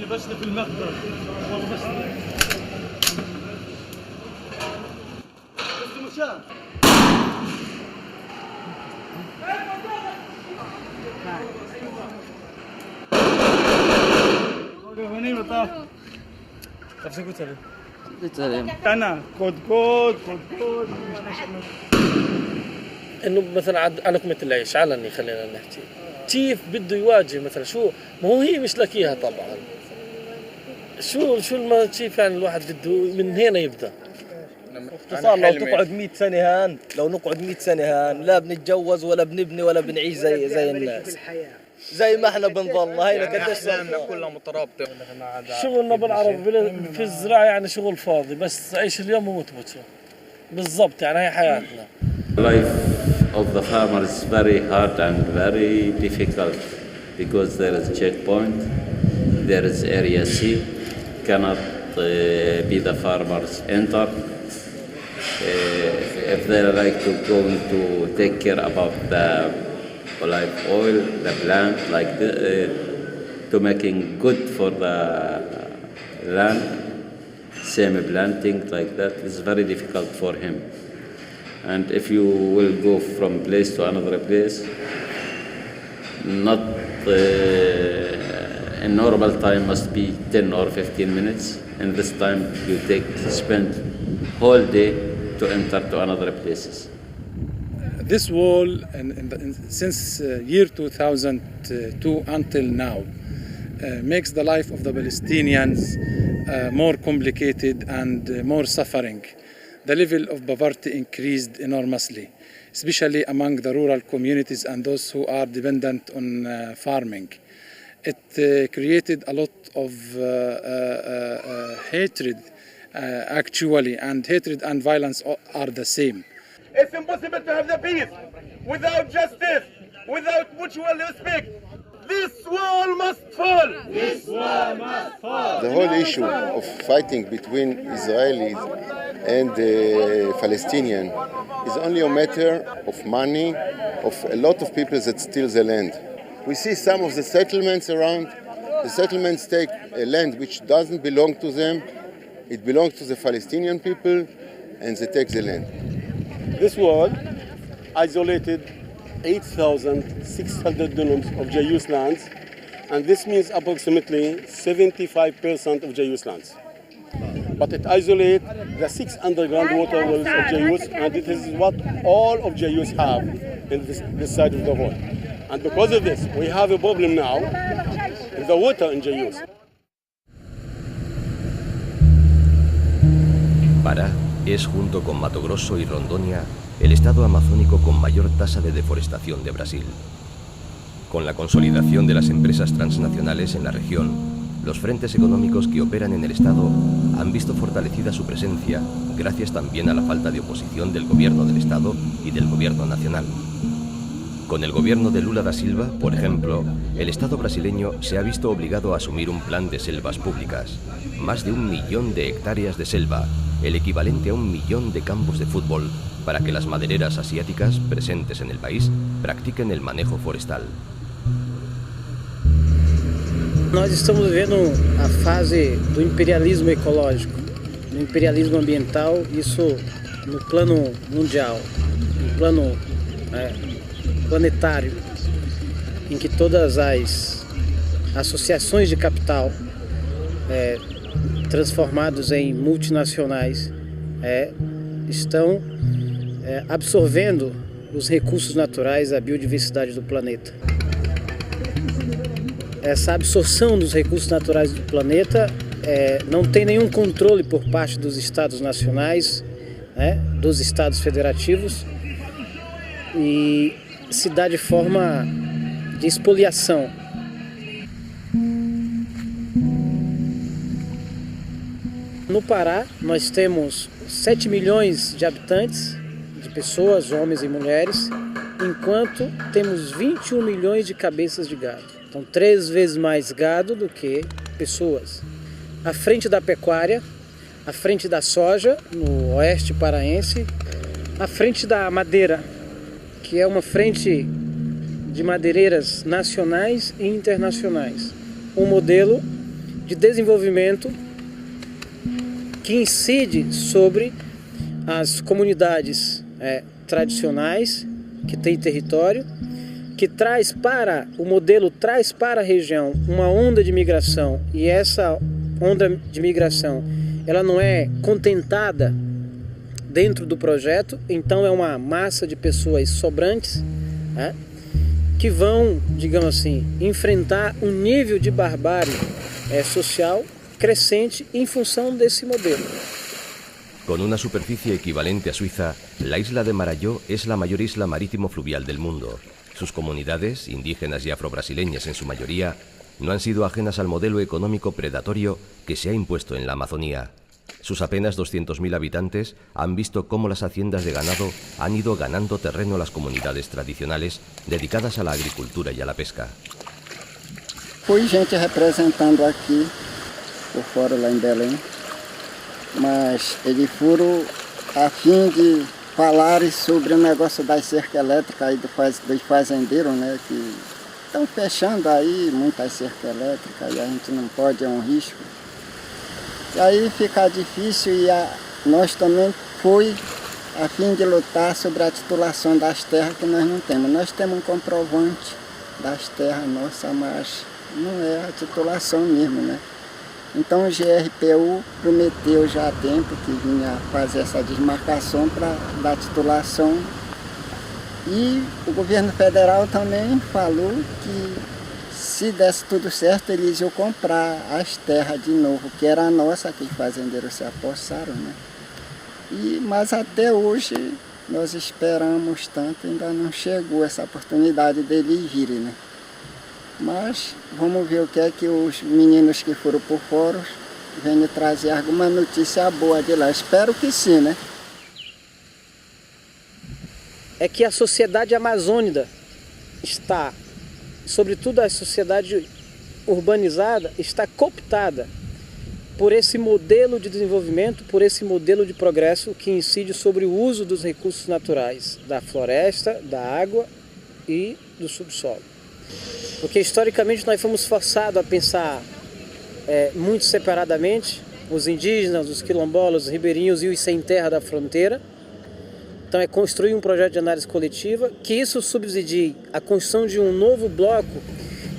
اللي بشري في المخبز والله بشري بس مشان هوني بطاف نفسك بتسلم بتسلم انا كود انه مثلا على لقمة العيش علني خلينا نحكي كيف بده يواجه مثلا شو ما هو هي مش لكيها طبعا شو ما كيف يعني الواحد بده من هنا يبدا باختصار لو تقعد 100 سنة هان لو نقعد 100 سنه هان لا بنتجوز ولا بنبني ولا بنعيش زي الناس زي ما احنا بنظل هينا قديش صرنا كلها مترابطه. شغلنا بالعرب في الزراعة يعني شغل فاضي بس عيش اليوم وموت بكره بالضبط يعني هي حياتنا. Life of the farmer is very hard and very difficult because there is checkpoint, there is area C, cannot be the farmers enter. If they like going to take care about the olive oil, the plant, like to making good for the land, same planting like that is very difficult for him. And if you will go from place to another place, not in normal time must be 10 or 15 minutes. In this time you spend whole day to enter to another places. This wall, since year 2002 until now, makes the life of the Palestinians more complicated and more suffering. The level of poverty increased enormously, especially among the rural communities and those who are dependent on farming. It created a lot of hatred, actually, and hatred and violence are the same. It's impossible to have the peace without justice, without mutual respect. This wall must fall. This wall must fall. The whole issue of fighting between Israelis and Palestinians is only a matter of money, of a lot of people that steal the land. We see some of the settlements around. The settlements take a land which doesn't belong to them. It belongs to the Palestinian people, and they take the land. This wall isolated 8,600 dunums of Jayus lands, and this means approximately 75% of Jayus lands. But it isolates the 6 underground water wells of Jayus, and it is what all of Jayus have in this side of the wall. And because of this, we have a problem now in the water in Jayus. Pará es, junto con Mato Grosso y Rondônia, el estado amazónico con mayor tasa de deforestación de Brasil. Con la consolidación de las empresas transnacionales en la región, los frentes económicos que operan en el estado han visto fortalecida su presencia gracias también a la falta de oposición del gobierno del estado y del gobierno nacional. Con el gobierno de Lula da Silva, por ejemplo, el Estado brasileño se ha visto obligado a asumir un plan de selvas públicas, más de 1 millón de hectáreas de selva, el equivalente a 1 millón de campos de fútbol, para que las madereras asiáticas presentes en el país practiquen el manejo forestal. Nós estamos vivendo a fase do imperialismo ecológico, do imperialismo ambiental, isso no plano mundial, no plano planetário, em que todas as associações de capital transformados em multinacionais estão absorvendo os recursos naturais, a biodiversidade do planeta. Essa absorção dos recursos naturais do planeta não tem nenhum controle por parte dos estados nacionais, dos estados federativos, e se dá de forma de expoliação. No Pará, nós temos 7 milhões de habitantes, de pessoas, homens e mulheres, enquanto temos 21 milhões de cabeças de gado. Então, 3 vezes mais gado do que pessoas. À frente da pecuária, à frente da soja, no oeste paraense, à frente da madeira, que é uma frente de madeireiras nacionais e internacionais. Um modelo de desenvolvimento que incide sobre as comunidades tradicionais que têm território, que traz para a região uma onda de migração, e essa onda de migração ela não é contentada dentro do projeto, então é uma massa de pessoas sobrantes, né, que vão, digamos assim, enfrentar um nível de barbárie social crescente em função desse modelo. Con una superficie equivalente a Suiza, la isla de Marajó es la mayor isla marítimo fluvial del mundo. Sus comunidades, indígenas y afrobrasileñas en su mayoría, no han sido ajenas al modelo económico predatorio que se ha impuesto en la Amazonía. Sus apenas 200.000 habitantes han visto cómo las haciendas de ganado han ido ganando terreno a las comunidades tradicionales dedicadas a la agricultura y a la pesca. Foi gente representando aqui, por fora lá em Belém, mas eles foram a fim de falar sobre o negócio das cercas elétricas aí dos fazendeiros, né, que estão fechando aí muitas cercas elétricas e a gente não pode, é um risco. E aí fica difícil e nós também foi a fim de lutar sobre a titulação das terras que nós não temos. Nós temos um comprovante das terras nossas, mas não é a titulação mesmo, né? Então o GRPU prometeu já há tempo que vinha fazer essa desmarcação para dar titulação. E o governo federal também falou que se desse tudo certo eles iam comprar as terras de novo, que era a nossa, que os fazendeiros se apossaram, né? Mas até hoje nós esperamos tanto, ainda não chegou essa oportunidade deles virem, né? Mas vamos ver o que é que os meninos que foram por fora vêm trazer alguma notícia boa de lá. Espero que sim, né? É que a sociedade amazônica está, sobretudo a sociedade urbanizada, está cooptada por esse modelo de desenvolvimento, por esse modelo de progresso que incide sobre o uso dos recursos naturais, da floresta, da água e do subsolo. Porque historicamente nós fomos forçados a pensar muito separadamente, os indígenas, os quilombolas, os ribeirinhos e os sem terra da fronteira. Então é construir um projeto de análise coletiva, que isso subsidie a construção de um novo bloco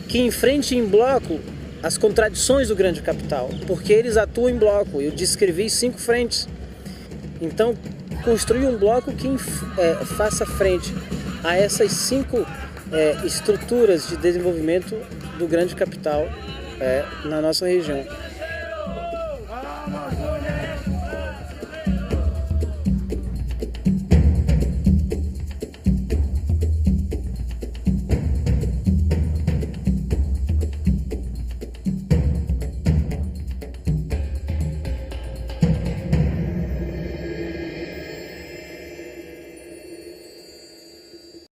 que enfrente em bloco as contradições do grande capital, porque eles atuam em bloco. Eu descrevi 5 frentes. Então construir um bloco que faça frente a essas 5 estruturas de desenvolvimento do grande capital na nossa região.